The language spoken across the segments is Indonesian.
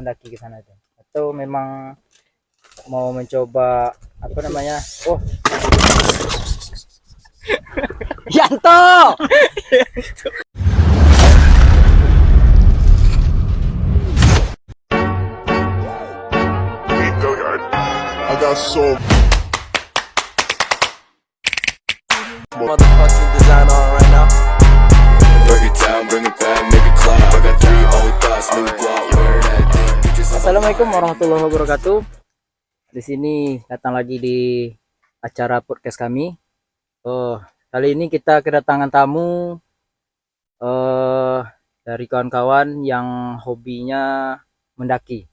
mendaki ke sana itu? Atau memang mau mencoba apa namanya? Oh, Yanto. I got so motherfucking design on right now. break it down, bring it back, make it clap. I got 3 old thoughts, new guap, where that thing. Assalamualaikum warahmatullahi wabarakatuh. Di sini datang lagi di acara podcast kami. Kali ini kita kedatangan tamu dari kawan-kawan yang hobinya mendaki,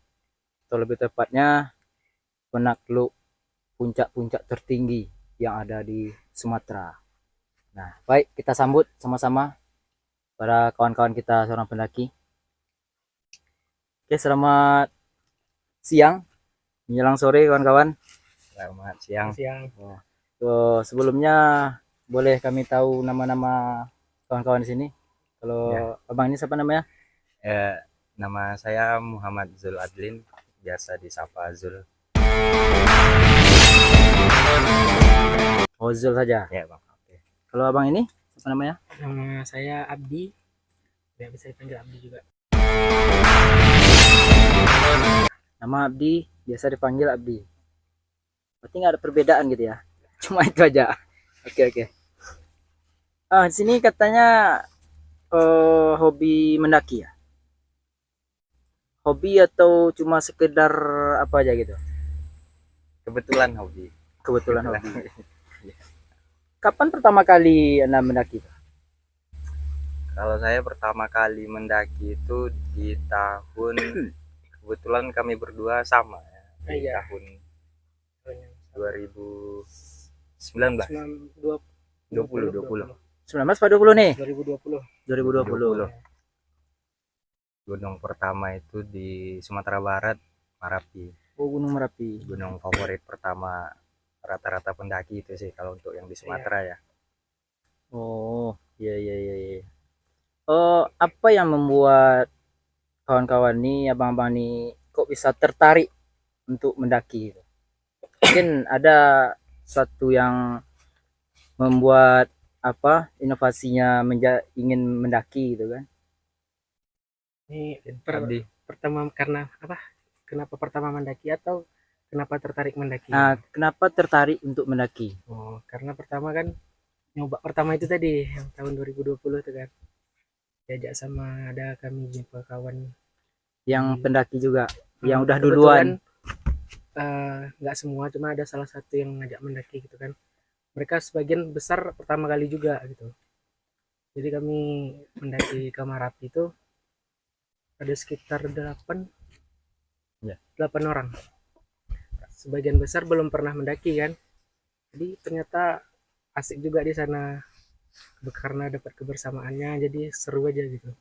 atau lebih tepatnya penakluk puncak-puncak tertinggi yang ada di Sumatera. Nah, baik, kita sambut sama-sama para kawan-kawan kita seorang pendaki. Oke, selamat siang menjelang sore kawan-kawan. Selamat siang. Sebelumnya boleh kami tahu nama-nama kawan-kawan di sini? Kalau Ya. abang ini siapa namanya? Nama saya Muhammad Zul Adlin, biasa disapa Zul. Oh, Zul saja. Ya bang. Oke. Kalau abang ini siapa namanya? Nama saya Abdi, ya bisa dipanggil Abdi juga. Nama Abdi, biasa dipanggil Abdi. Berarti nggak ada perbedaan gitu ya? Cuma itu aja. Oke. Di sini katanya hobi mendaki ya? Hobi atau cuma sekedar apa aja gitu? Kebetulan hobi. Kebetulan hobi. Kapan pertama kali Anda mendaki? Kalau saya pertama kali mendaki itu di tahun kebetulan kami berdua sama ya, di Iya. tahun 2019. 2020. 19 atau 20 nih? 2020. 2020. Gunung pertama itu di Sumatera Barat, Marapi. Oh, Gunung Merapi. Gunung favorit pertama rata-rata pendaki itu sih kalau untuk yang di Sumatera ya. Oh, iya. Apa yang membuat kawan-kawan nih, abang-abang nih, kok bisa tertarik untuk mendaki gitu? Mungkin ada suatu yang membuat apa inovasinya ingin mendaki gitu kan? Ini Abdi. pertama karena apa? Kenapa pertama mendaki atau kenapa tertarik mendaki? Nah, kenapa tertarik untuk mendaki? Oh, karena pertama kan nyoba pertama itu tadi yang tahun 2020 itu kan. Diajak sama ada kami jumpa kawan Yang pendaki juga, yang udah kebetulan, duluan. nggak semua, cuma ada salah satu yang ngajak mendaki gitu kan. Mereka sebagian besar pertama kali juga gitu. Jadi kami mendaki ke Marapi itu ada sekitar 8 orang. Sebagian besar belum pernah mendaki kan. Jadi ternyata asik juga di sana karena dapat kebersamaannya, jadi seru aja gitu.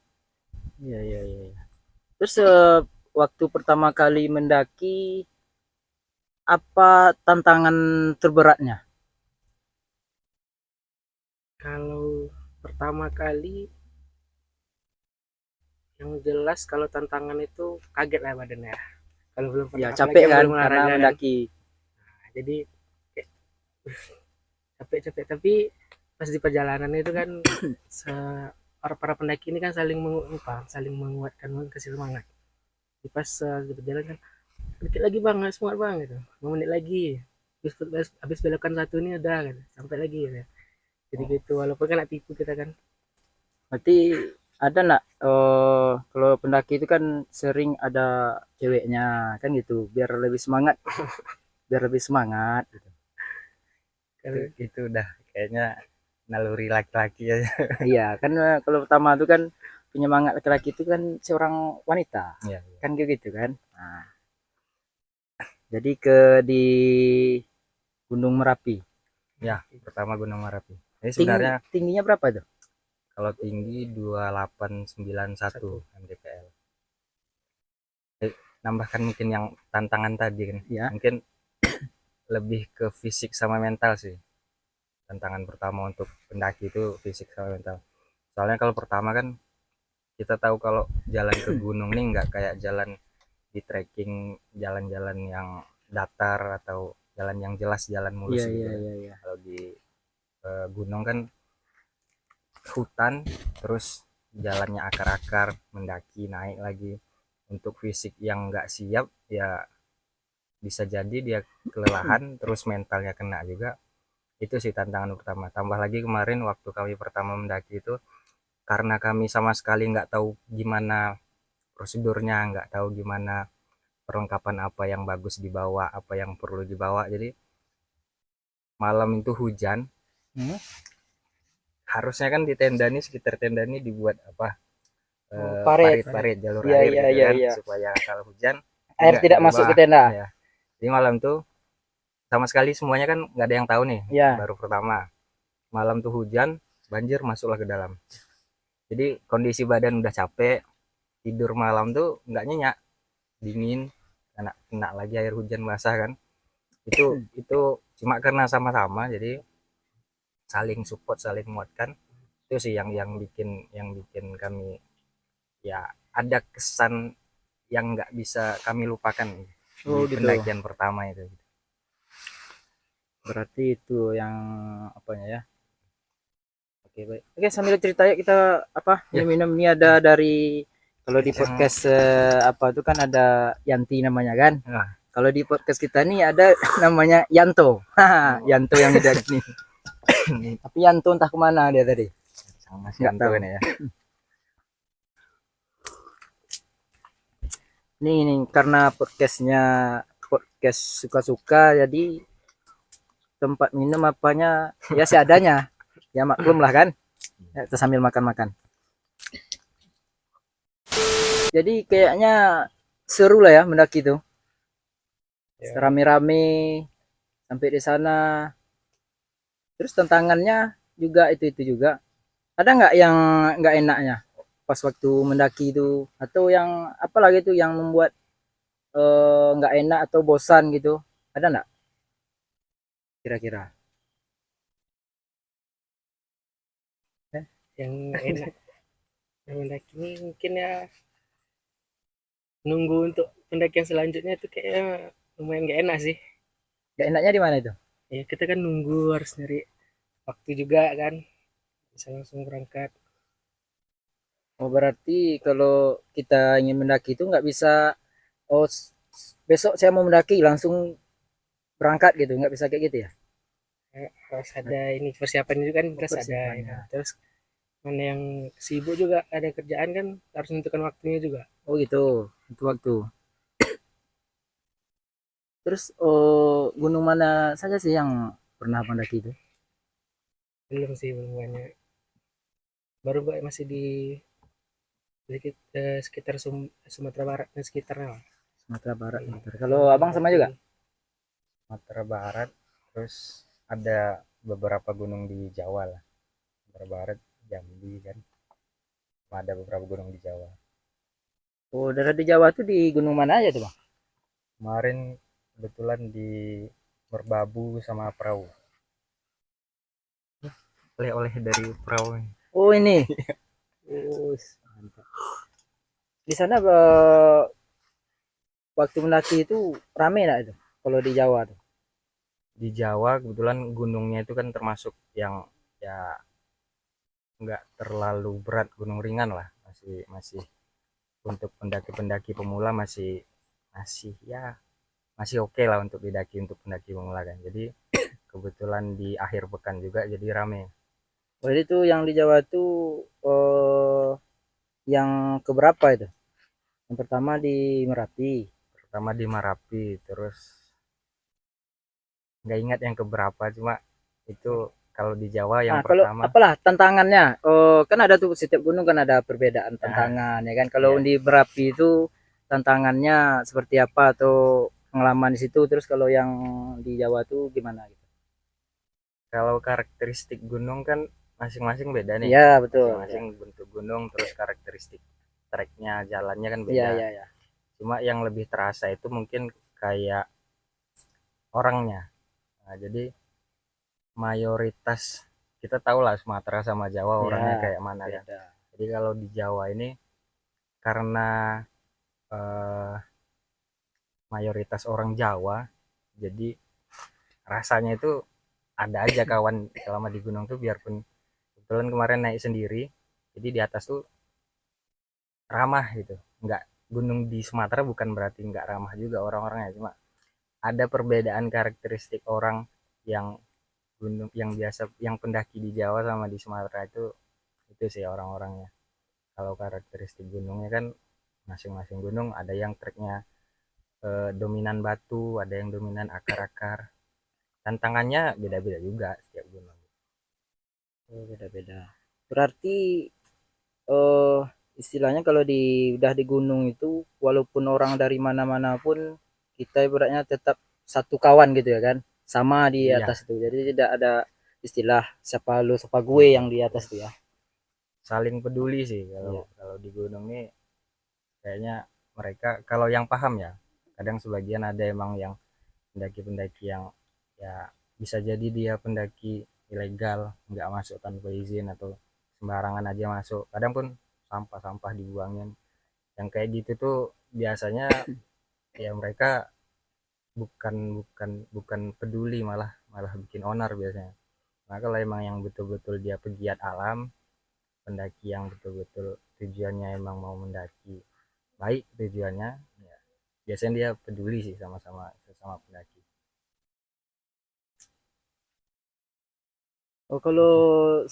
Iya. Terus waktu pertama kali mendaki, apa tantangan terberatnya? Kalau pertama kali yang jelas kalau tantangan itu kaget lah badannya. Kalau belum pernah, Ya apalagi capek yang kan belum karena olahraga kan. mendaki. Nah, jadi kayak, capek tapi pas di perjalanan itu kan para pendaki ini kan saling menguatkan, kasih semangat. Di pas di perjalanan kan dikit lagi bang, semangat bang gitu, 5 menit lagi habis belokan satu ini udah gitu. Sampai lagi gitu. Jadi gitu, walaupun kan tipu kita kan. Berarti ada nak kalau pendaki itu kan sering ada ceweknya kan gitu, biar lebih semangat, gitu. Itu udah kayaknya naluri laki-laki aja. Iya kan kalau pertama itu kan penyemangat laki-laki itu kan seorang wanita, Iya. kan gitu kan. Nah, jadi di Gunung Merapi. Ya, pertama Gunung Merapi. Jadi sebenarnya Tingginya berapa tuh? kalau tinggi 2891 mdpl. Nambahkan mungkin yang tantangan tadi kan. Ya. Mungkin lebih ke fisik sama mental sih. Tantangan pertama untuk pendaki itu fisik sama mental. Soalnya kalau pertama kan kita tahu kalau jalan ke gunung nih nggak kayak jalan di trekking jalan-jalan yang datar atau jalan yang jelas, jalan mulus Iya, gitu. iya, iya, iya. Kalau di gunung kan hutan, terus jalannya akar-akar, mendaki naik lagi. Untuk fisik yang nggak siap ya bisa jadi dia kelelahan, terus mentalnya kena juga. Itu sih tantangan pertama. Tambah lagi kemarin waktu kami pertama mendaki itu, karena kami sama sekali nggak tahu gimana prosedurnya, nggak tahu gimana perlengkapan apa yang bagus dibawa, apa yang perlu dibawa. Jadi malam itu hujan, Hmm? harusnya kan di tenda ini, sekitar tenda ini dibuat apa, Paret. parit-parit jalur Iya, air iya, gitu iya, kan, iya. supaya kalau hujan Air enggak tidak dari masuk ke bawah tenda. ya. Jadi malam tuh sama sekali semuanya kan nggak ada yang tahu nih, Iya. baru pertama malam tuh hujan, banjir masuklah ke dalam. Jadi kondisi badan udah capek, tidur malam tuh nggak nyenyak, dingin, kena lagi air hujan basah kan. Itu cuma karena sama-sama, jadi saling support, saling menguatkan. Itu sih yang bikin kami ya ada kesan yang nggak bisa kami lupakan di Oh, gitu. pendakian pertama itu. Berarti itu yang apanya ya? Oke, baik. Oke, sambil cerita ya kita apa Ya. minum-minum ini ada dari kalau di Yang- podcast apa itu kan ada Yanti namanya kan. Nah, Kalau di podcast kita nih ada namanya Yanto. Haha, Yanto yang udah ini. Tapi Yanto entah kemana dia tadi. sama Nggak Santo tahu. ini ya. Nih karena podcastnya podcast suka-suka jadi tempat minum apanya ya seadanya. Ya maklum lah kan. Ya, kita sambil makan-makan. Jadi kayaknya seru lah ya mendaki tuh. Ya. Rame-rame sampai di sana. Terus tantangannya juga itu juga. Ada nggak yang nggak enaknya pas waktu mendaki itu atau yang apa lagi tuh yang membuat nggak enak atau bosan gitu? Ada nggak kira-kira? Yang enak yang mendaki ini mungkin ya nunggu untuk pendakian selanjutnya itu kayaknya lumayan gak enak sih. Nggak enaknya di mana itu? Ya kita kan nunggu, harus nyari waktu juga kan, bisa langsung berangkat. Oh berarti kalau kita ingin mendaki itu nggak bisa oh besok saya mau mendaki langsung berangkat gitu nggak bisa kayak gitu ya? Harus ada ini persiapannya juga kan, harus ada ya persiapannya. kan? Terus mana yang sibuk juga ada kerjaan kan, harus menentukan waktunya juga. Oh gitu itu waktu. Terus oh, gunung mana saja sih yang pernah mendaki itu? Belum sih, belum banyak, baru masih di sekitar Sumatera Barat dan sekitarnya lah. Sumatera Barat. Iya. Kalau abang sama juga? Sumatera Barat, terus ada beberapa gunung di Jawa lah. Sumatera Barat, Jambi kan, ada beberapa gunung di Jawa. Oh daerah di Jawa tuh di gunung mana aja tuh bang? Kemarin kebetulan di Merbabu sama Perahu, oleh-oleh dari Perahu. Oh ini. Oh, mantap. Di sana waktu mendaki itu rame nggak itu? Kalau di Jawa tuh? Di Jawa kebetulan gunungnya itu kan termasuk yang ya nggak terlalu berat, gunung ringan lah, masih masih untuk pendaki-pendaki pemula masih masih ya masih oke lah untuk didaki untuk pendaki pemula kan. Jadi kebetulan di akhir pekan juga jadi rame. Jadi itu yang di Jawa tuh yang keberapa itu? Yang pertama di Merapi. Pertama di Marapi, terus nggak ingat yang keberapa, cuma itu kalau di Jawa yang Nah, kalau pertama. apalah tantangannya? Oh, kan ada tuh setiap gunung kan ada perbedaan tantangan ya kan. Kalau Iya. di Merapi itu tantangannya seperti apa atau pengalaman di situ terus kalau yang di Jawa tuh gimana gitu? Kalau karakteristik gunung kan masing-masing beda nih. Iya, betul. Masing-masing bentuk gunung, terus karakteristik treknya, jalannya kan Iya, beda. iya, iya. Cuma yang lebih terasa itu mungkin kayak orangnya. Nah, jadi mayoritas kita tahu lah Sumatera sama Jawa orangnya Iya, kayak mana kan. beda. Jadi kalau di Jawa ini karena eh, mayoritas orang Jawa, jadi rasanya itu ada aja kawan selama di gunung tuh, biarpun kebetulan kemarin naik sendiri, jadi di atas tuh ramah gitu. Nggak, gunung di Sumatera bukan berarti nggak ramah juga orang-orangnya, cuma ada perbedaan karakteristik orang yang gunung yang biasa yang pendaki di Jawa sama di Sumatera itu sih orang-orangnya. Kalau karakteristik gunungnya kan masing-masing gunung ada yang treknya dominan batu, ada yang dominan akar-akar. Tantangannya beda-beda juga setiap gunung. Oh, beda-beda. Berarti eh istilahnya kalau udah di gunung itu walaupun orang dari mana-mana pun kita ibaratnya tetap satu kawan gitu ya kan. Sama di Iya, atas itu. Jadi tidak ada istilah siapa lu siapa gue yang di atas itu ya. saling peduli sih kalau Iya. kalau di gunung nih kayaknya mereka, kalau yang paham ya. Kadang sebagian ada emang yang pendaki-pendaki yang ya bisa jadi dia pendaki ilegal, nggak masuk tanpa izin atau sembarangan aja masuk. Kadang pun sampah-sampah dibuangin. Yang kayak gitu tuh biasanya ya mereka bukan bukan bukan peduli, malah malah bikin onar biasanya. Nah, kalau emang yang betul-betul dia pegiat alam, pendaki yang betul-betul tujuannya emang mau mendaki, baik tujuannya, ya, biasanya dia peduli sih sama-sama sesama pendaki. Oh, kalau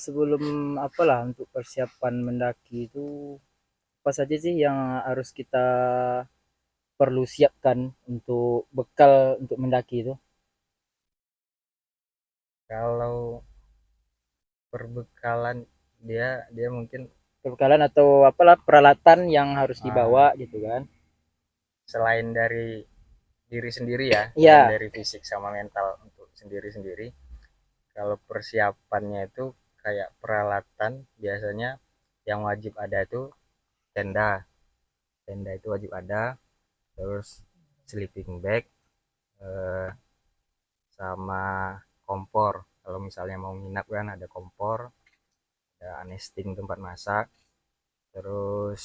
sebelum apalah untuk persiapan mendaki itu apa saja sih yang harus kita perlu siapkan untuk bekal untuk mendaki itu? Kalau perbekalan, dia mungkin Perbekalan atau apalah peralatan yang harus dibawa uh, gitu kan? selain dari diri sendiri ya, selain Iya, dari fisik sama mental untuk sendiri-sendiri, kalau persiapannya itu kayak peralatan biasanya yang wajib ada itu tenda. Tenda itu wajib ada, terus sleeping bag, eh, sama kompor. Kalau misalnya mau nginap kan ada kompor, ada nesting tempat masak, terus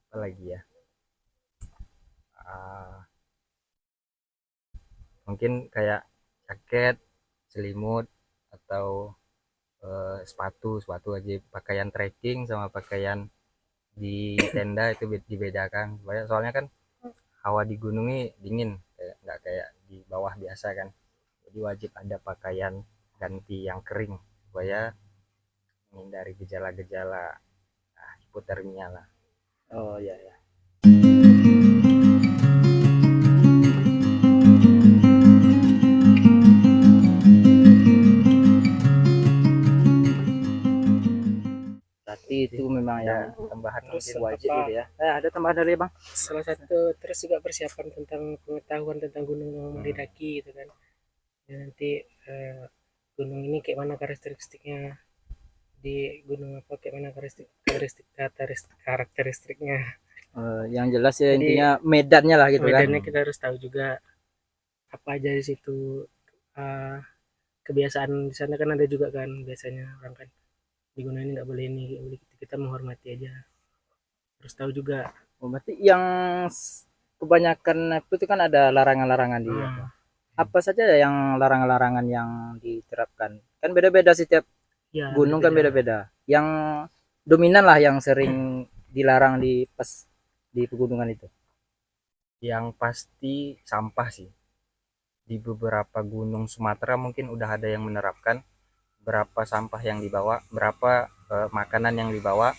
apa lagi ya, Ah, mungkin kayak jaket, selimut, atau sepatu sepatu wajib. Pakaian trekking sama pakaian di tenda itu dibedakan, soalnya kan hawa di gunung ini dingin, kayak nggak kayak di bawah biasa kan. Jadi wajib ada pakaian ganti yang kering supaya menghindari gejala-gejala hipotermia lah. oh ya ya. Berarti Jadi itu memang ada yang tambahan Terus mungkin. wajib apa gitu ya. Ada tambahan dari bang? salah satu terus juga persiapan tentang pengetahuan tentang gunung yang mau Hmm. didaki gitu kan. Ya, nanti eh, gunung ini kayak mana karakteristiknya, di gunung apa kayak mana karakteristiknya. Yang jelas ya Jadi intinya medannya lah gitu kan. medannya kita harus tahu juga apa aja di situ. eh, Kebiasaan di sana kan ada juga kan, biasanya orang kan di gunung ini nggak boleh ini, nggak boleh gitu. Kita menghormati aja, terus tahu juga. Oh, berarti yang kebanyakan itu kan ada larangan-larangan di apa? Ah, Apa saja ya yang larangan-larangan yang diterapkan? Kan beda-beda sih tiap ya gunung kan beda-beda. beda-beda. Yang dominan lah yang sering dilarang di pas di pegunungan itu. Yang pasti sampah sih. Di beberapa gunung Sumatera mungkin udah ada yang menerapkan berapa sampah yang dibawa, berapa makanan yang dibawa.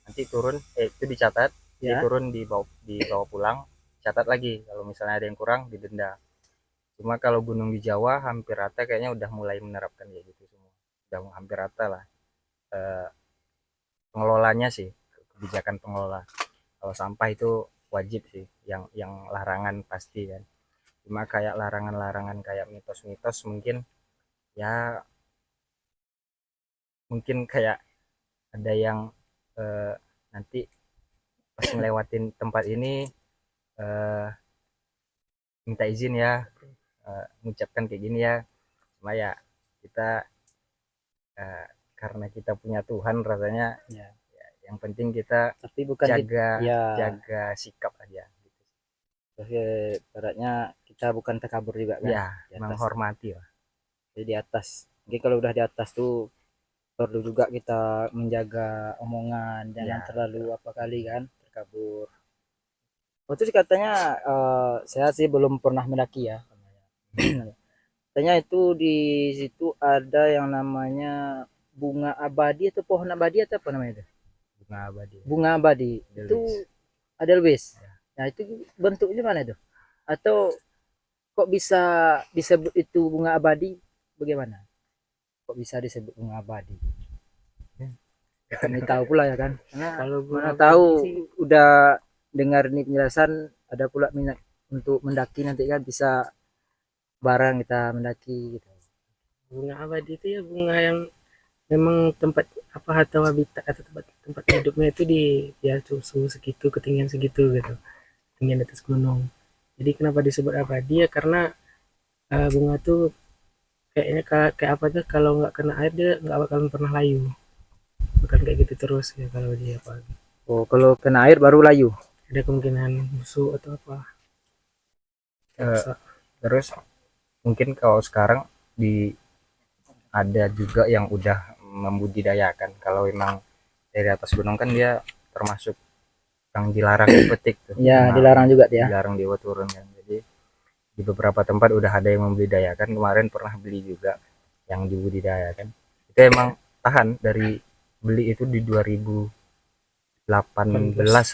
Nanti turun, itu dicatat, nanti Ya. turun dibawa pulang, catat lagi. Kalau misalnya ada yang kurang didenda. Cuma kalau gunung di Jawa hampir rata kayaknya udah mulai menerapkan kayak gitu semua. Udah hampir rata lah. Eh, Pengelolanya sih, kebijakan pengelola. Kalau sampah itu wajib sih, yang larangan pasti kan. Cuma kayak larangan-larangan kayak mitos-mitos mungkin, ya mungkin kayak ada yang eh, nanti pas ngelewatin tempat ini eh, minta izin ya, mengucapkan kayak gini ya. Cuma ya kita eh, karena kita punya Tuhan rasanya, Ya. yang penting kita Tapi bukan jaga ya jaga sikap aja gitu. Terus ya, ibaratnya kita bukan takabur juga kan. Ya, Di atas. menghormati lah. Jadi di atas. Mungkin kalau udah di atas tuh perlu juga kita menjaga omongan, jangan Ya. terlalu apa kali kan terkabur. Oh, terus katanya saya sih belum pernah mendaki ya. Katanya itu di situ ada yang namanya bunga abadi atau pohon abadi atau apa namanya itu? Bunga abadi. Bunga abadi. Itu Edelweiss. Ya. Nah, itu bentuknya mana itu? Atau kok bisa disebut itu bunga abadi? Bagaimana? Kok bisa disebut bunga abadi? Kami tahu pula ya kan. Karena Kalau mana bunga tahu abadi sih, udah dengar ini penjelasan ada pula minat untuk mendaki nanti kan bisa bareng kita mendaki gitu. bunga abadi itu ya bunga yang memang tempat apa atau habitat atau tempat hidupnya itu di ya suhu segitu, ketinggian segitu gitu, ketinggian atas gunung. Jadi kenapa disebut abadi ya karena bunga tuh kayaknya kayak apa tuh, kalau nggak kena air dia nggak bakalan pernah layu, bukan kayak gitu terus ya kalau dia apa, Oh, kalau kena air baru layu. ada kemungkinan busuk atau apa. Eh, terus mungkin kalau sekarang ada juga yang udah membudidayakan. Kalau memang dari atas gunung kan dia termasuk yang dilarang dipetik tuh. Ya, Nah, dilarang juga dia. dilarang dibawa turun kan. Jadi di beberapa tempat udah ada yang membudidayakan. Kemarin pernah beli juga yang dibudidayakan. Itu emang tahan dari beli itu di 2018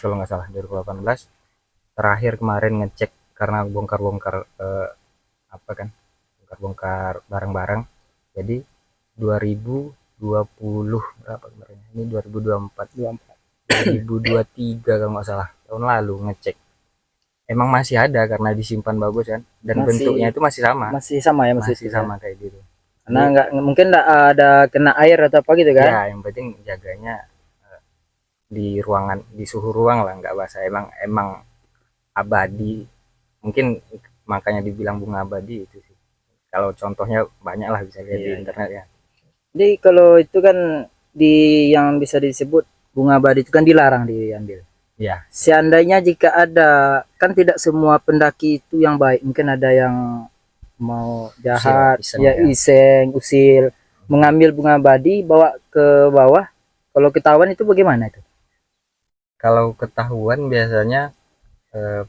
kalau nggak salah, 2018. Terakhir kemarin ngecek karena bongkar-bongkar apa kan, bongkar barang-barang. Jadi 2020 berapa kemarin, ini 2024 2023 kalau nggak salah, tahun lalu ngecek emang masih ada karena disimpan bagus kan, dan Masih- bentuknya itu masih sama, Masih sama ya masih, masih sama kayak gitu. Karena nggak mungkin nggak ada kena air atau apa gitu kan. Ya yang penting jaganya di ruangan, di suhu ruang lah, nggak basah. Emang abadi, mungkin makanya dibilang bunga abadi itu sih. Kalau contohnya banyak lah, bisa lihat di Iya. internet ya. Jadi kalau itu kan di yang bisa disebut bunga abadi itu kan dilarang diambil. Ya, Seandainya jika ada, kan tidak semua pendaki itu yang baik, mungkin ada yang mau jahat, iseng ya ya. iseng, usil, mengambil bunga abadi bawa ke bawah. Kalau ketahuan itu bagaimana itu? Kalau ketahuan biasanya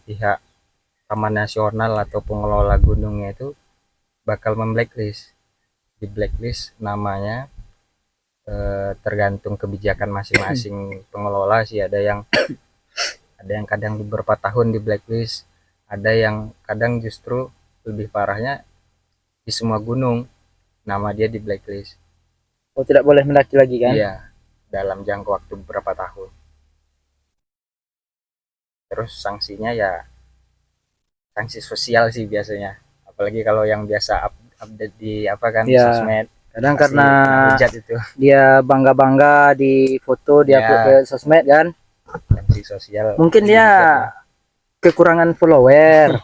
pihak Taman Nasional atau pengelola gunungnya itu bakal memblacklist, di blacklist namanya. Tergantung kebijakan masing-masing pengelola sih. Ada yang kadang beberapa tahun di blacklist, ada yang kadang justru lebih parahnya di semua gunung nama dia di blacklist. Oh, tidak boleh mendaki lagi kan? Iya, dalam jangka waktu beberapa tahun. Terus sanksinya ya sanksi sosial sih biasanya, apalagi kalau yang biasa update di apa kan, Iya. sosmed. Kadang Pasti karena kena hujat itu, dia bangga-bangga di foto, dia Ya. upload ke sosmed kan. sanksi sosial. Mungkin dia kekurangan follower.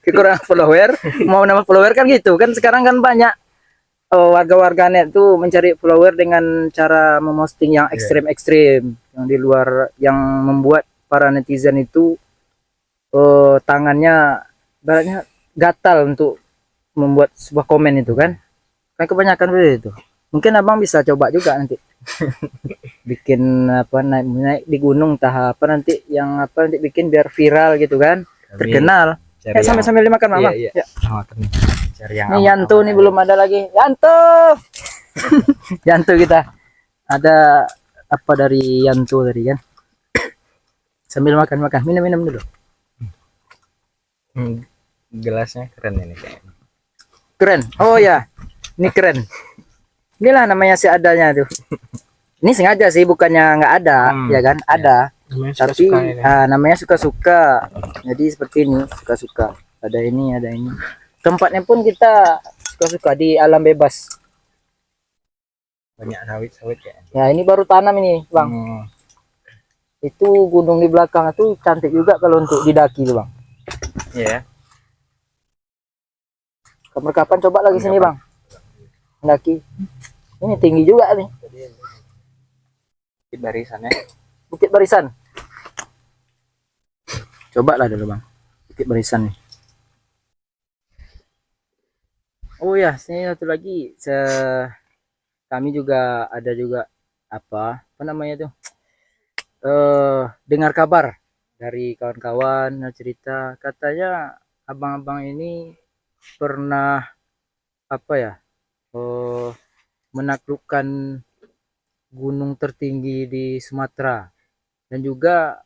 Kekurangan follower, mau nama follower kan gitu. Kan sekarang kan banyak warga-warganet tuh mencari follower dengan cara memosting yang ekstrim-ekstrim, yang di luar, yang membuat para netizen itu tangannya ibaratnya gatal untuk membuat sebuah komen itu kan. Kan kebanyakan seperti itu. Mungkin abang bisa coba juga nanti bikin apa, naik di gunung tahap apa nanti, yang apa nanti bikin biar viral gitu kan, terkenal. Sambil dimakan mama. Iya. Ya. Cari yang Ini aman-aman Yanto nih aja. belum ada lagi. Yanto. Yanto kita. Ada apa dari Yanto tadi kan? Sambil makan. Minum dulu. Gelasnya keren ini kayaknya. Keren. Oh ya. Ini keren. Inilah namanya seadanya tuh. Ini sengaja sih, bukannya nggak ada, ya kan? Ada. Namanya Tapi suka-suka ini. namanya suka-suka. Jadi seperti ini, suka-suka. Ada ini. Tempatnya pun kita suka-suka di alam bebas. Banyak sawit-sawit kayaknya. Ya, ini baru tanam ini, Bang. Itu gunung di belakang itu cantik juga kalau untuk didaki tuh, Bang. Iya. Kapan-kapan coba lagi sini, Bang. Mendaki. Ini tinggi juga nih. Di barisannya. Bukit Barisan. Coba lah dulu, Bang. Bukit Barisan nih. Oh ya, sini satu lagi. Kami juga ada juga apa namanya tuh? Dengar kabar dari kawan-kawan yang cerita katanya abang-abang ini pernah apa ya? eh, Menaklukkan gunung tertinggi di Sumatera dan juga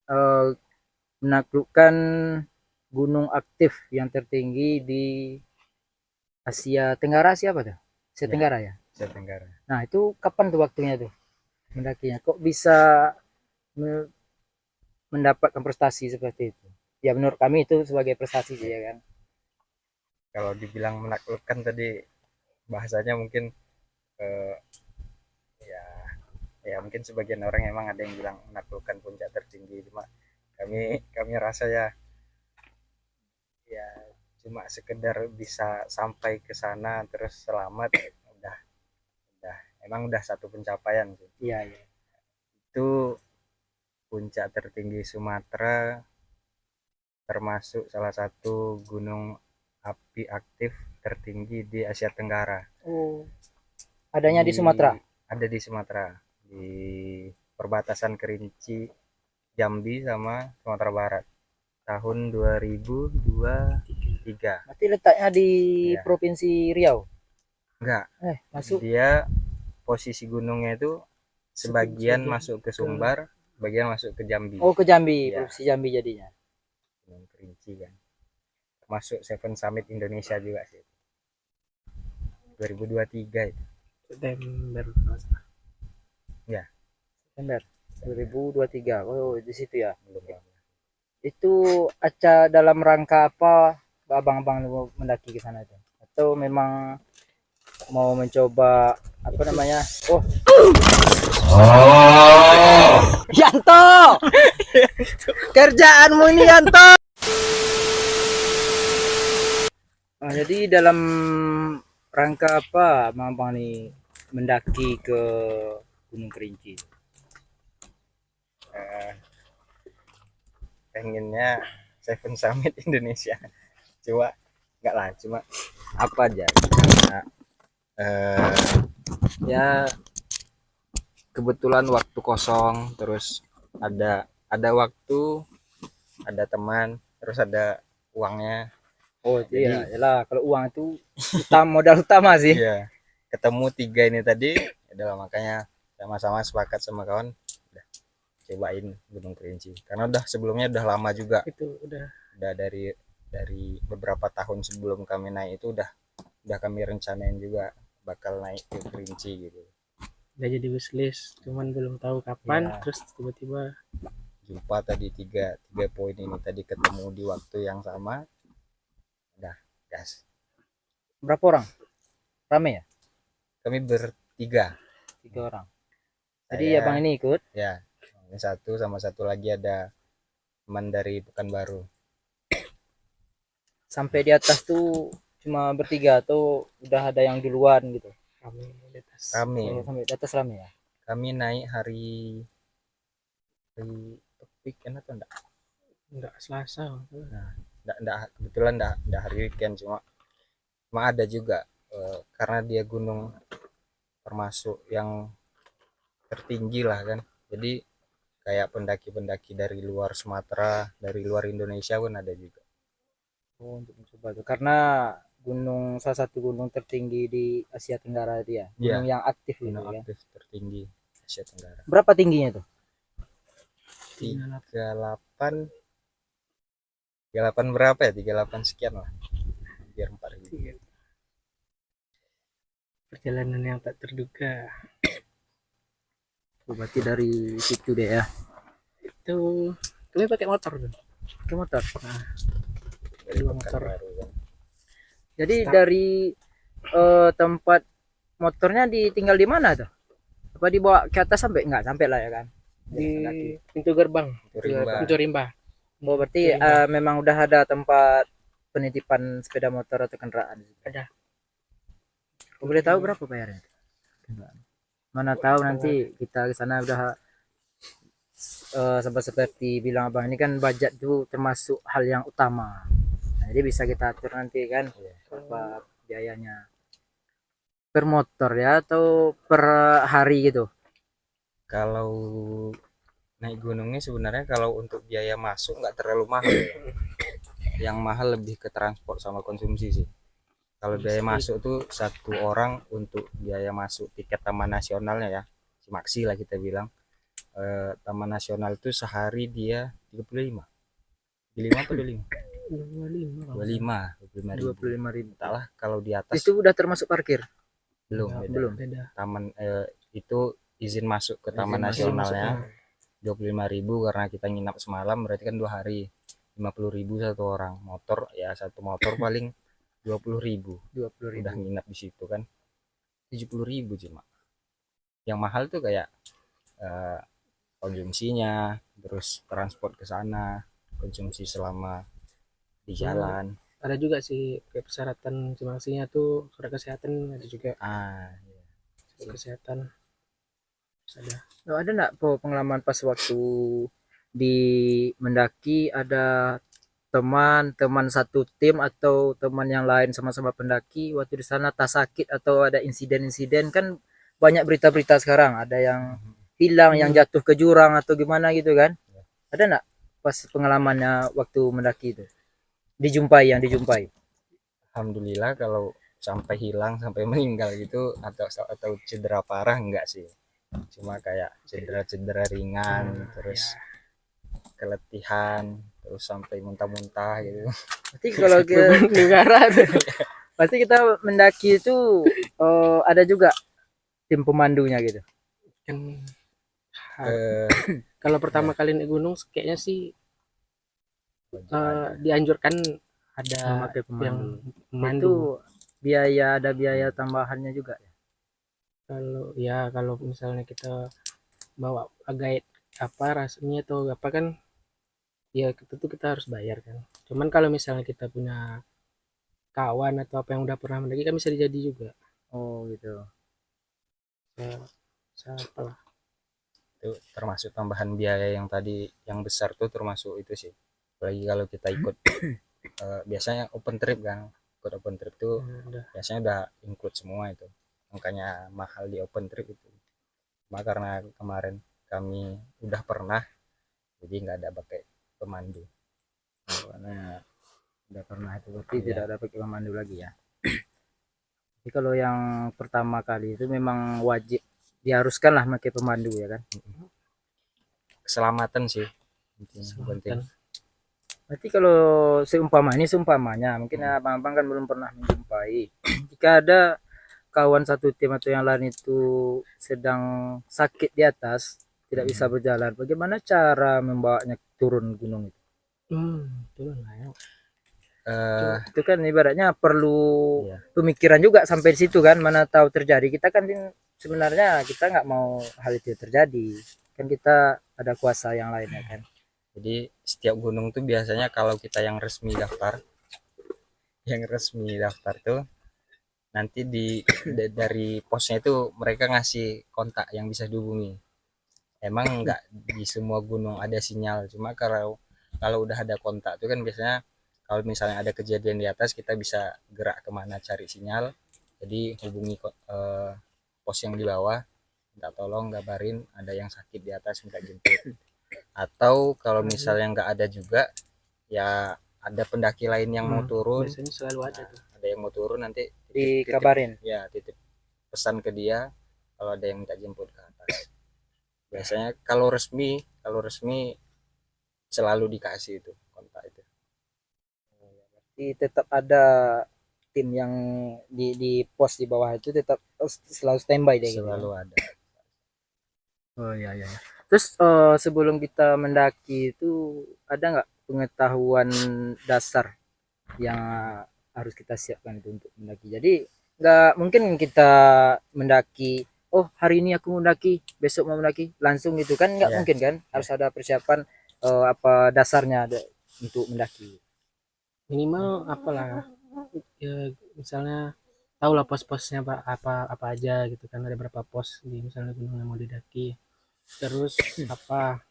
eh, menaklukkan gunung aktif yang tertinggi di Asia Tenggara. Siapa tuh? Asia Ya, Tenggara ya. Asia Tenggara. Nah itu kapan tuh waktunya tuh mendakinya? Kok bisa me- mendapatkan prestasi seperti itu? Ya menurut kami itu sebagai prestasi sih ya kan. Kalau dibilang menaklukkan tadi bahasanya mungkin eh, ya ya mungkin sebagian orang emang ada yang bilang menaklukkan puncak tertinggi, cuma kami rasa ya cuma sekedar bisa sampai ke sana terus selamat, udah udah emang udah satu pencapaian sih. Iya iya. Itu puncak tertinggi Sumatera, termasuk salah satu gunung api aktif tertinggi di Asia Tenggara. Oh, adanya di Sumatera. Ada di Sumatera, di perbatasan Kerinci, Jambi sama Sumatera Barat tahun 2023. Berarti letaknya di Ya, Provinsi Riau. enggak, Masuk. dia posisi gunungnya itu sebagian Sebagian masuk ke ke Sumbar, bagian masuk ke Jambi. Oh ke Jambi, Ya, Provinsi Jambi jadinya. Gunung Kerinci kan. Masuk Seven Summit Indonesia juga sih. 2023 itu. September kalau nggak salah. Ya, September 2023. Oh di situ ya. belum lama. Itu dalam rangka apa abang-abang mendaki ke sana itu? Atau memang mau mencoba apa namanya? Oh, Yanto! Kerjaanmu ini Yanto. Jadi dalam rangka apa abang-abang nih mendaki ke Gunung Kerinci? Eh, pengennya Seven Summit Indonesia. Coba enggak lah, cuma apa aja karena eh, ya kebetulan waktu kosong, terus ada waktu, ada teman, terus ada uangnya. Oh Jadi iya, yalah kalau uang itu modal utama sih. iya, ketemu tiga ini tadi adalah makanya sama-sama sepakat sama kawan udah cobain Gunung Kerinci, karena udah sebelumnya udah lama juga, Itu udah udah dari beberapa tahun sebelum kami naik itu udah kami rencanain juga bakal naik ke Kerinci gitu. jadi wishlist, cuman belum tahu kapan. Ya, Terus tiba-tiba jumpa tadi tiga poin ini tadi ketemu di waktu yang sama, udah gas. Berapa orang? Rame ya? Kami bertiga, 3 orang. Jadi saya abang ini ikut ya, ini satu sama satu lagi ada teman dari Pekanbaru. sampai di atas tuh cuma bertiga atau udah ada yang duluan gitu? kami di atas. Kami Oh, sampai di atas rame ya? kami naik hari weekend atau enggak? Enggak Selasa. Nah, enggak kebetulan enggak hari weekend, cuma ada juga karena dia gunung termasuk yang tertinggi lah kan. Jadi kayak pendaki-pendaki dari luar Sumatera, dari luar Indonesia pun ada juga. Oh, untuk mencoba itu karena salah satu gunung tertinggi di Asia Tenggara itu ya, Iya, gunung yang aktif gitu gunung ya. aktif tertinggi Asia Tenggara. Berapa tingginya tuh? 38 38 berapa ya? 38 sekian lah. Biar 4.000. Perjalanan yang tak terduga. Oh, berarti dari situ deh ya. Itu kami pakai motor tuh. Ke motor. Nah, Dari dua motor. Pekanbaru kan. Jadi Start. dari tempat motornya ditinggal di mana tuh? Apa dibawa ke atas sampai enggak sampai lah ya kan? Di Mendaki. pintu gerbang. Itu rimba. Pintu rimba. Oh, berarti Pintu rimba. memang udah ada tempat penitipan sepeda motor atau kendaraan? Ada. Boleh tahu berapa bayarnya? Mana tahu nanti kita ke sana udah sama seperti bilang abang ini kan budget itu termasuk hal yang utama. Nah, jadi bisa kita atur nanti kan berapa biayanya per motor ya atau per hari gitu. Kalau naik gunungnya sebenarnya kalau untuk biaya masuk nggak terlalu mahal ya. Yang mahal lebih ke transport sama konsumsi sih. Kalau biaya masuk tuh satu orang untuk biaya masuk tiket Taman Nasionalnya ya, Cimaksi lah kita bilang. Taman Nasional itu sehari dia 35. 35 atau 25? 25 25 25.000. Entahlah kalau di atas Itu udah termasuk parkir? belum. Belum. beda. Taman itu izin masuk ke Taman Izin masuk. Nasionalnya 25.000 karena kita nginap semalam berarti kan 2 hari 50.000 satu orang. Motor ya satu motor paling 20.000 20.000. udah nginap di situ kan 70.000 cuma. Yang mahal tuh kayak konsumsinya, terus transport ke sana, konsumsi selama di jalan. Ada juga sih kayak persyaratan Cimaksinya tuh surat kesehatan ada juga. Iya. Surat kesehatan. Terus ada. Oh, ada nggak pengalaman pas waktu di mendaki ada teman satu tim atau teman yang lain sama-sama pendaki waktu di sana tak sakit atau ada insiden-insiden kan banyak berita-berita sekarang ada yang hilang yang jatuh ke jurang atau gimana gitu kan ada nggak pas pengalamannya waktu mendaki itu dijumpai Alhamdulillah kalau sampai hilang sampai meninggal gitu atau cedera parah enggak sih. Cuma kayak cedera ringan terus keletihan terus sampai muntah-muntah gitu. berarti kalau ke Negara pasti kita mendaki itu ada juga tim pemandunya gitu kan Eh, kalau pertama kali naik gunung kayaknya sih dianjurkan ada memakai yang pemandu memandu. itu ada biaya tambahannya juga ya Kalau misalnya kita bawa guide apa rasanya atau apa kan ya kita harus bayar kan. Cuman kalau misalnya kita punya kawan atau apa yang udah pernah mendaki kan bisa dijadi juga. oh gitu Siapa lah. itu termasuk tambahan biaya yang tadi yang besar tuh termasuk itu sih. Apalagi kalau kita ikut biasanya open trip kan. Ikut open trip tuh biasanya udah include semua itu. Makanya mahal di open trip itu. Cuma karena kemarin kami udah pernah jadi nggak ada pakai pemandu. karena udah pernah itu berarti Iya. tidak ada pakai pemandu lagi ya jadi kalau yang pertama kali itu memang wajib diharuskan lah pakai pemandu ya kan Keselamatan sih penting. Keselamatan. berarti kalau seumpamanya mungkin abang-abang kan belum pernah menjumpai jika ada kawan satu tim atau yang lain itu sedang sakit di atas tidak bisa berjalan bagaimana cara membawanya turun gunung itu Turun lah ya. itu kan ibaratnya perlu Iya. pemikiran juga sampai di situ kan mana tahu terjadi kita kan sebenarnya kita nggak mau hal itu terjadi kan kita ada kuasa yang lainnya kan Jadi setiap gunung tuh biasanya kalau kita yang resmi daftar tuh nanti dari posnya itu mereka ngasih kontak yang bisa dihubungi. Emang nggak di semua gunung ada sinyal, cuma kalau udah ada kontak tuh kan biasanya kalau misalnya ada kejadian di atas kita bisa gerak kemana cari sinyal. Jadi hubungi pos yang di bawah, minta tolong gabarin ada yang sakit di atas minta jemput. Atau kalau misalnya nggak ada juga ya ada pendaki lain yang mau turun, Biasanya selalu ada tuh. ada yang mau turun nanti dikabarin titip pesan ke dia kalau ada yang minta jemput ke atas. Biasanya kalau resmi selalu dikasih itu kontak itu. jadi tetap ada tim yang di pos di bawah itu tetap selalu standby deh gitu ya? Selalu ada. Oh iya iya. Terus sebelum kita mendaki itu ada nggak pengetahuan dasar yang harus kita siapkan itu untuk mendaki? Jadi nggak mungkin kita mendaki, oh hari ini aku mendaki, besok mau mendaki, langsung gitu kan nggak Iya. mungkin kan? Harus ada persiapan apa dasarnya ada untuk mendaki. Minimal apalah ya misalnya tahulah pos-posnya apa aja gitu kan ada berapa pos di misalnya gunung yang mau didaki terus apa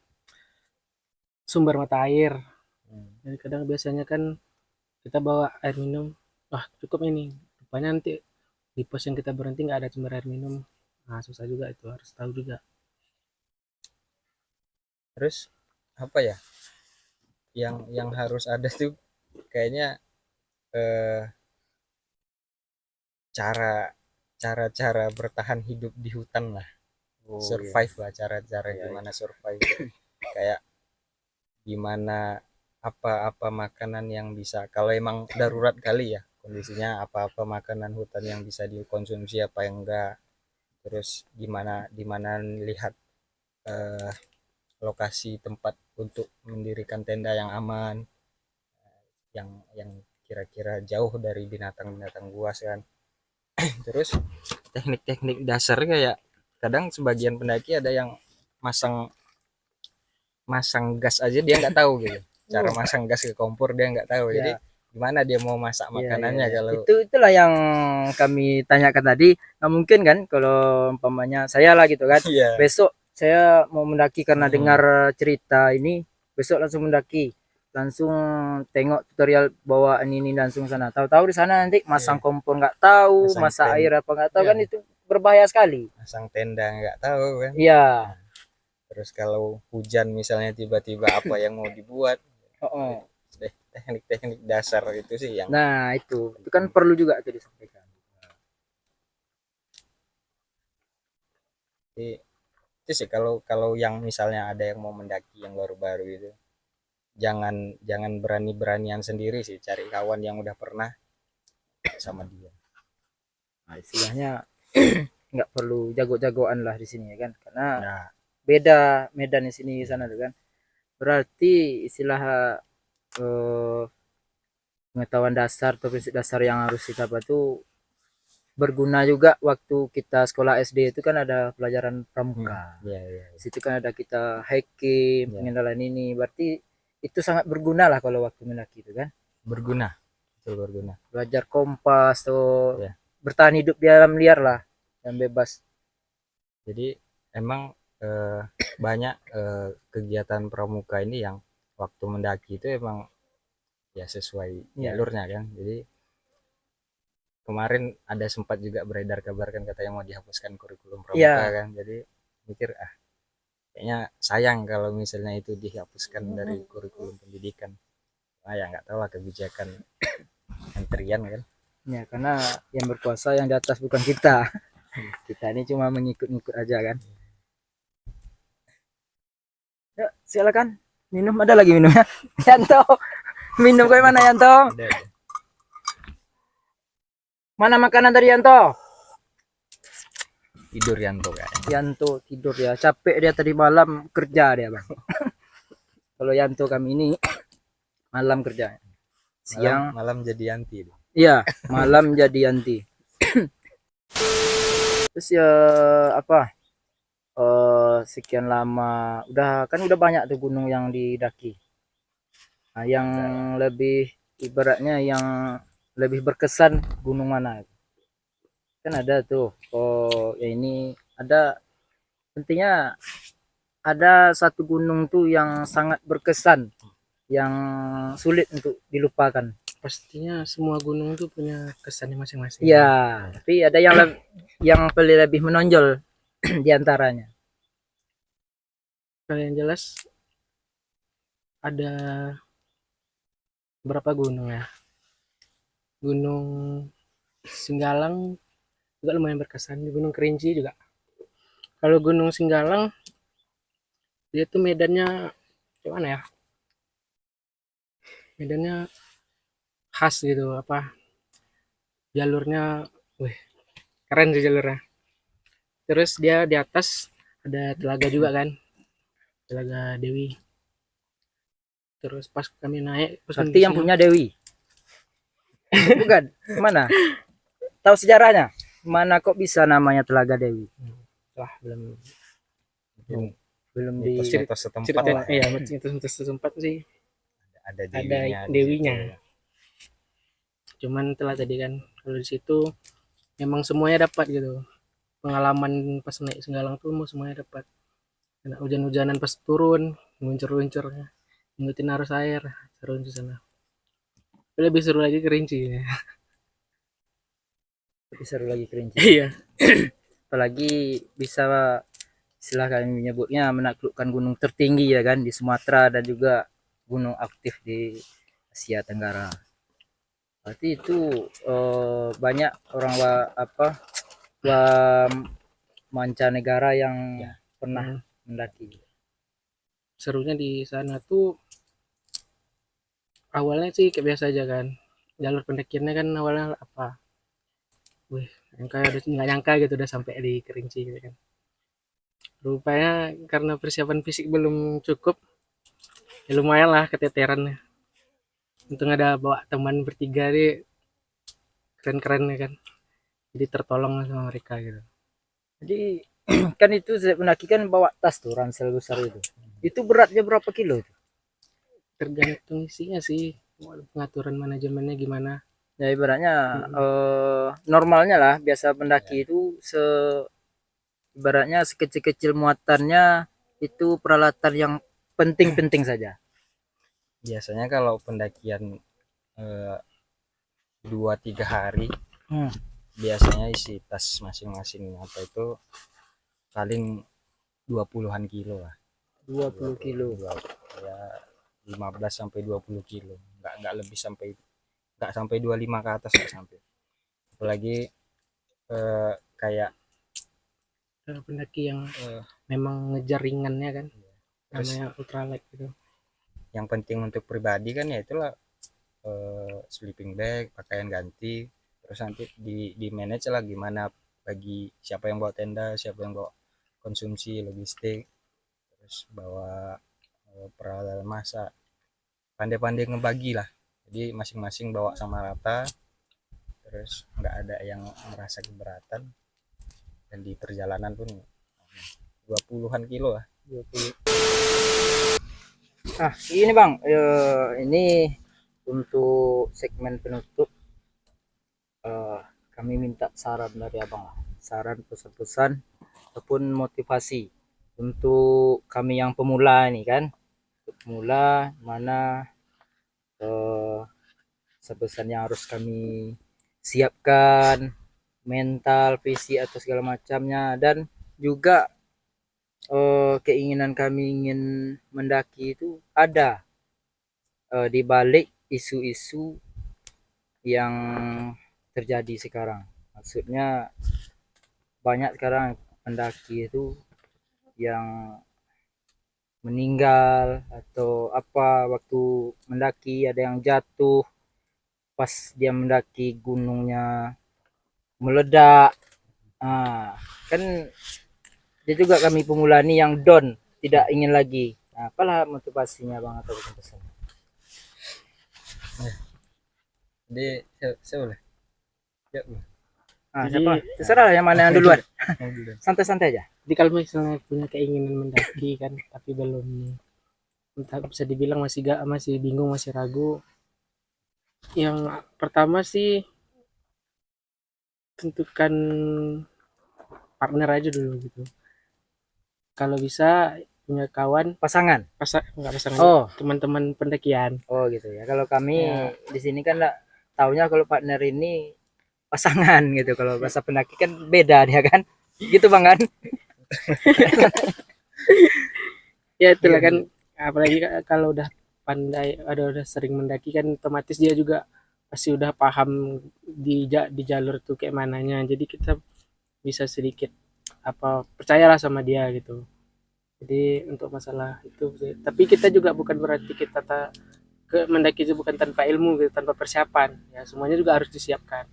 sumber mata air. Hmm. Jadi kadang biasanya kan kita bawa air minum, wah cukup ini. Rupanya nanti di pos yang kita berhenti nggak ada sumber air minum. Nah, susah juga itu, harus tahu juga. Terus apa ya yang harus ada tuh kayaknya eh, cara cara bertahan hidup di hutan lah, Oh, survive lah, cara-cara Iya, gimana survive kayak gimana, apa makanan yang bisa, kalau emang darurat kali ya kondisinya, apa makanan hutan yang bisa dikonsumsi apa yang enggak, terus gimana lihat eh, lokasi tempat untuk mendirikan tenda yang aman, yang kira-kira jauh dari binatang-binatang buas kan. Terus teknik-teknik dasar kayak kadang sebagian pendaki ada yang masang masang gas aja dia nggak tahu gitu, cara masang gas ke kompor dia nggak tahu, jadi ya. gimana dia mau masak Iya, makanannya iya. kalau Itulah yang kami tanyakan tadi. Nggak mungkin kan kalau umpamanya saya lah gitu kan. iya. Besok saya mau mendaki karena Hmm, dengar cerita ini, besok langsung mendaki. Langsung tengok tutorial bawa ini langsung sana. Tahu-tahu di sana nanti masang iya. kompor nggak tahu, Masang masak ten air apa nggak tahu iya, kan itu berbahaya sekali. masang tenda nggak tahu kan. Iya. Terus kalau hujan misalnya tiba-tiba apa yang mau dibuat, Oh. deh teknik-teknik dasar itu sih yang Nah, itu kan perlu juga tuh disampaikan. itu sih, kalau kalau yang misalnya ada yang mau mendaki yang baru-baru itu, jangan jangan berani-beranian sendiri sih, cari kawan yang udah pernah sama dia. Nah, istilahnya nggak perlu jago-jagoan lah di sini ya kan, karena Nah, beda medan di sini di sana tuh kan. Berarti istilah eh, pengetahuan dasar atau prinsip dasar yang harus kita dapat tuh berguna juga waktu kita sekolah SD itu kan ada pelajaran pramuka. ya, ya, Di situ kan ada kita hiking, ya. pengendalian ini. Berarti itu sangat berguna lah kalau waktu mendaki itu kan. Berguna, betul berguna. Belajar kompas atau Ya. bertahan hidup di alam liar lah yang bebas. Jadi emang eh, banyak kegiatan pramuka ini yang waktu mendaki itu emang ya sesuai Ya. jalurnya kan. Jadi kemarin ada sempat juga beredar kabar kan katanya mau dihapuskan kurikulum pramuka Ya. kan. Jadi mikir kayaknya sayang kalau misalnya itu dihapuskan dari kurikulum pendidikan. Nah ya nggak tahu lah kebijakan menterian kan. Ya, karena yang berkuasa yang di atas bukan kita. Kita ini cuma mengikut-ngikut aja kan. Ya, silakan. Minum ada lagi minumnya. Yanto. Minum kayak mana Yanto? Ada. Mana makanan dari Yanto? Tidur Yanto kan. Yanto tidur ya. Capek dia tadi malam kerja dia, Bang. Kalau Yanto kami ini malam kerja. Siang Malam jadi anti. iya, malam jadi anti. Terus ya apa? Sekian lama udah banyak tuh gunung yang didaki. Nah, yang lebih ibaratnya yang lebih berkesan gunung mana? Kan ada tuh. Oh, ya ini ada intinya ada satu gunung tuh yang sangat berkesan, yang sulit untuk dilupakan. Pastinya semua gunung tuh punya kesannya masing-masing. Iya, tapi ada yang lebih menonjol di antaranya. Kalau yang jelas ada berapa gunung ya? Gunung Singgalang juga lumayan berkesan, di Gunung Kerinci juga. Kalau Gunung Singgalang dia tuh medannya gimana ya? Medannya khas gitu, apa? Jalurnya, wih, keren sih jalurnya. Terus dia di atas ada telaga juga kan, Telaga Dewi. Terus pas kami naik, pas Berarti yang kondisinya- punya Dewi. Bukan, mana? Tahu sejarahnya? Mana kok bisa namanya Telaga Dewi? wah belum Belum di Mitos-mitos setempat cerita, lah. iya itu sempat sih Ada ada dewinya. di dewinya. situ. Cuman telah tadi kan kalau di situ memang semuanya dapat gitu. Pengalaman pas naik Senggalang tuh mau semuanya dapat. Kena hujan-hujanan pas turun, luncur-luncurnya. ngikutin arus air, seru di sana. Tapi lebih seru lagi Kerinci ya. Lebih seru lagi Kerinci. Iya. Apalagi bisa istilah kami menyebutnya menaklukkan gunung tertinggi ya kan di Sumatera dan juga gunung aktif di Asia Tenggara. Berarti itu banyak orang mancanegara yang pernah mendaki. Serunya di sana tuh awalnya sih kayak biasa aja kan. Jalur pendakiannya kan awalnya apa? Wih, nggak nyangka gitu udah sampai di Kerinci gitu kan. Rupanya karena persiapan fisik belum cukup, ya lumayan lah keteteran. Untung ada bawa teman bertiga nih, keren-keren ya kan. Jadi tertolong sama mereka gitu. Jadi kan itu saya mendaki kan bawa tas tuh ransel besar itu. Itu beratnya berapa kilo itu? Tergantung isinya sih, pengaturan manajemennya gimana. Ya ibaratnya normalnya lah biasa pendaki itu ibaratnya sekecil-kecil muatannya itu peralatan yang penting-penting saja. Biasanya kalau pendakian 2-3 hari biasanya isi tas masing-masing apa itu paling 20-an kilo lah. 20 kilo. Ya 15 sampai 20 kilo. Enggak lebih sampai enggak sampai 25 ke atas enggak sampai. Apalagi kayak Pendaki yang memang ngejar ringannya kan, terus namanya ultralight gitu. yang penting untuk pribadi kan ya itulah sleeping bag, pakaian ganti, terus nanti di manage lah gimana bagi siapa yang bawa tenda, siapa yang bawa konsumsi logistik, terus bawa peralatan masak, pandai-pandai ngebagi lah, jadi masing-masing bawa sama rata, terus nggak ada yang merasa keberatan, dan di perjalanan pun 20-an kilo lah. 20. Nah, ini Bang, ini untuk segmen penutup kami minta saran dari Abang lah. Saran, pesan-pesan ataupun motivasi untuk kami yang pemula ini kan. Pemula mana sebesan yang harus kami siapkan mental, fisik atau segala macamnya, dan juga keinginan kami ingin mendaki itu ada di balik isu-isu yang terjadi sekarang. Maksudnya banyak sekarang pendaki itu yang meninggal atau apa waktu mendaki, ada yang jatuh pas dia mendaki gunungnya meledak. Kan dia juga kami pemula nih yang down, tidak ingin lagi. Nah, apalah motivasinya Bang atau pesan? Jadi saya boleh ya Siapa? Terserah yang mana yang duluan. boleh. Santai-santai aja. Jadi kalau misalnya punya keinginan mendaki kan, tapi belum, entah bisa dibilang masih bingung, masih ragu. Yang pertama sih tentukan partner aja dulu gitu. Kalau bisa punya kawan, Pasangan. nggak pasangan, Oh, teman-teman pendakian. oh gitu ya. Kalau kami Ya. di sini kan enggak taunya kalau partner ini pasangan gitu. Kalau bahasa pendaki kan beda dia kan. Gitu Bang kan? Ya itulah kan, apalagi kalau udah pandai, udah sering mendaki kan, otomatis dia juga pasti udah paham di jalur tuh kayak mananya. Jadi kita bisa sedikit apa percayalah sama dia gitu. Jadi untuk masalah itu sih. Tapi kita juga bukan berarti kita mendaki itu bukan tanpa ilmu gitu, tanpa persiapan. Ya semuanya juga harus disiapkan.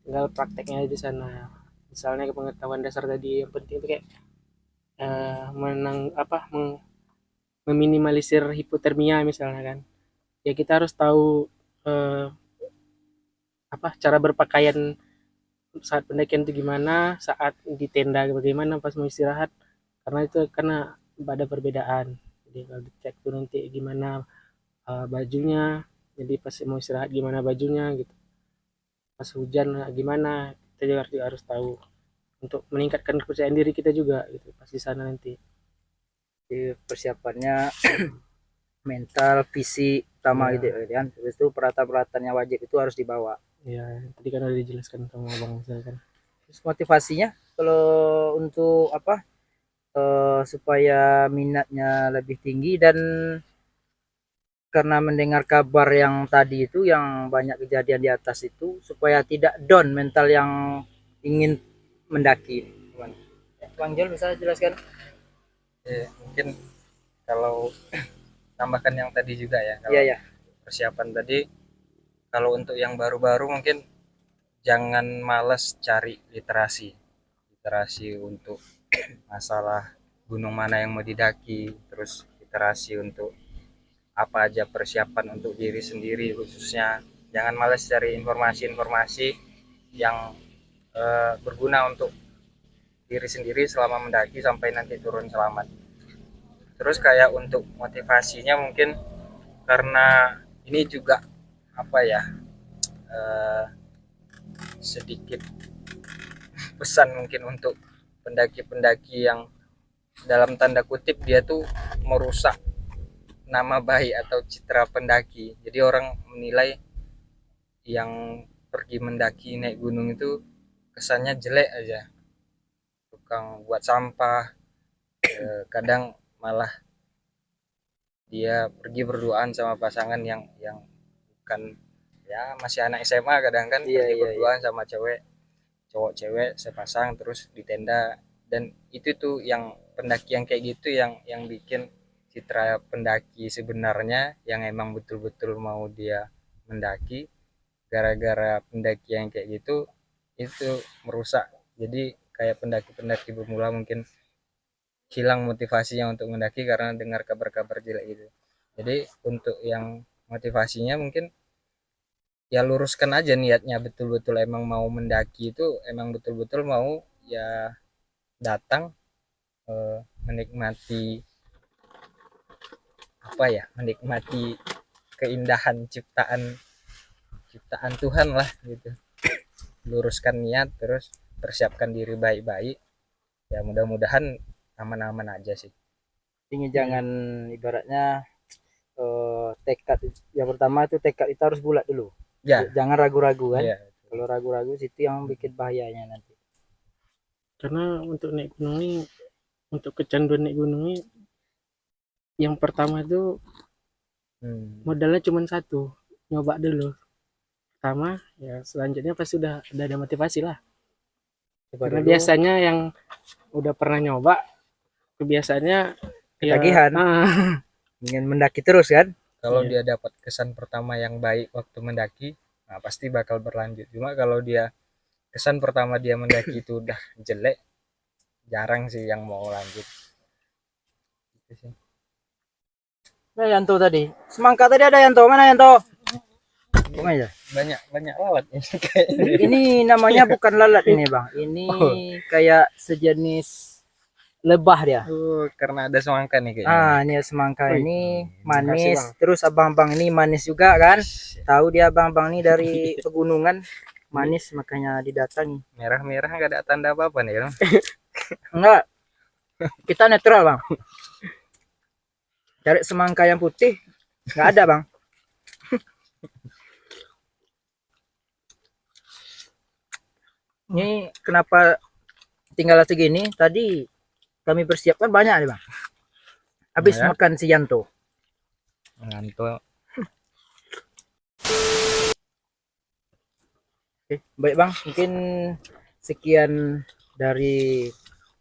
Tinggal prakteknya di sana. Misalnya pengetahuan dasar tadi yang penting itu kayak meminimalisir hipotermia misalnya kan. Ya kita harus tahu cara berpakaian saat pendakian itu gimana, saat di tenda bagaimana, pas mau istirahat, karena ada perbedaan. Jadi kalau dicek tuh nanti gimana bajunya, jadi pas mau istirahat gimana bajunya gitu, pas hujan gimana, kita juga harus tahu untuk meningkatkan kepercayaan diri kita juga gitu pas di sana nanti. Jadi persiapannya mental, fisik utama Iya. gitu kan. Terus itu peralatan-peralatan yang wajib itu harus dibawa. Ya tadi kan udah dijelaskan sama abang misalkan. Terus motivasinya kalau untuk apa supaya minatnya lebih tinggi dan karena mendengar kabar yang tadi itu yang banyak kejadian di atas itu supaya tidak down mental yang ingin mendaki. Bang Jol bisa jelaskan? Mungkin kalau tambahkan yang tadi juga ya, kalau Iya ya. persiapan tadi, kalau untuk yang baru-baru mungkin jangan males cari literasi untuk masalah gunung mana yang mau didaki, terus literasi untuk apa aja persiapan untuk diri sendiri khususnya. Jangan males cari informasi-informasi yang berguna untuk diri sendiri selama mendaki sampai nanti turun selamat. Terus kayak untuk motivasinya mungkin karena ini juga apa ya, sedikit pesan mungkin untuk pendaki-pendaki yang dalam tanda kutip dia tuh merusak nama baik atau citra pendaki. Jadi orang menilai yang pergi mendaki naik gunung itu kesannya jelek aja, tukang buat sampah, kadang malah dia pergi berduaan sama pasangan yang bukan, ya masih anak SMA kadang kan, Iya, pergi iya, berduaan sama cowok cewek sepasang terus di tenda. Dan itu tuh yang pendaki yang kayak gitu yang bikin citra pendaki sebenarnya yang emang betul-betul mau dia mendaki, gara-gara pendaki yang kayak gitu itu merusak. Jadi kayak pendaki-pendaki pemula mungkin hilang motivasinya untuk mendaki karena dengar kabar-kabar jelek gitu. Jadi untuk yang motivasinya mungkin ya luruskan aja niatnya, betul-betul emang mau mendaki itu, emang betul-betul mau ya datang, menikmati apa ya, menikmati keindahan ciptaan ciptaan Tuhan lah gitu. Luruskan niat terus persiapkan diri baik-baik, ya mudah-mudahan aman-aman aja sih. Ini jangan ibaratnya tekad yang pertama itu tekad itu harus bulat dulu. Ya, Jangan ragu-ragu kan. ya. Kalau ragu-ragu situ yang bikin bahayanya nanti. Karena untuk naik gunung ini, untuk kecanduan naik gunung ini, yang pertama itu modalnya cuma satu, nyoba dulu. Pertama, ya selanjutnya pasti udah ada motivasi lah. Coba Karena dulu. biasanya yang udah pernah nyoba, kebiasaannya Ketagihan. Ingin mendaki terus kan. Kalau Iya. dia dapat kesan pertama yang baik waktu mendaki, nah pasti bakal berlanjut. Cuma kalau dia kesan pertama dia mendaki itu udah jelek, jarang sih yang mau lanjut. Gitu sih. Nah, Yanto tadi. Semangka tadi ada Yanto. Mana Yanto? Bukan aja. Banyak lalat ini kayaknya. Ini namanya bukan lalat ini, Bang. Ini kayak sejenis lebah dia. Karena ada semangka nih kayaknya. Ah, ini semangka Wih, ini makasih, manis. Bang. Terus abang-abang ini manis juga kan? Tahu dia abang-abang ini dari pegunungan, manis makanya didatangi. Merah-merah nggak ada tanda apa-apa nih kan? Enggak. Kita netral, Bang. Cari semangka yang putih nggak ada, Bang. Ini kenapa tinggal segini? Tadi kami persiapkan banyak nih, Bang. Habis Ya. makan si Yanto. Ngantuk. Oke, baik Bang, mungkin sekian dari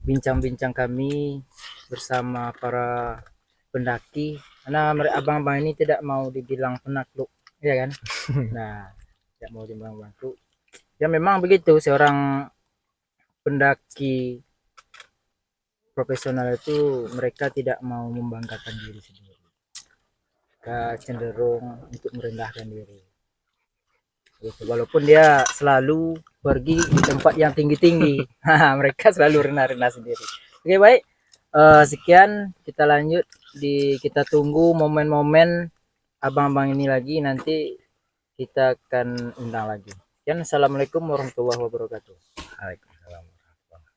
bincang-bincang kami bersama para pendaki. Karena abang-abang ini tidak mau dibilang penakluk, ya kan? Nah, tidak mau dibilang penakluk. Ya memang begitu, seorang pendaki profesional itu mereka tidak mau membanggakan diri sendiri. Mereka cenderung untuk merendahkan diri. Gitu. Walaupun dia selalu pergi di tempat yang tinggi-tinggi, mereka selalu rendah-rendah sendiri. Oke baik, sekian kita lanjut kita tunggu momen-momen abang-abang ini lagi, nanti kita akan undang lagi. Sekian, assalamualaikum warahmatullahi wabarakatuh. Waalaikumsalam warahmatullahi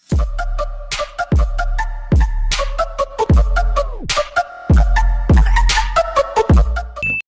wabarakatuh.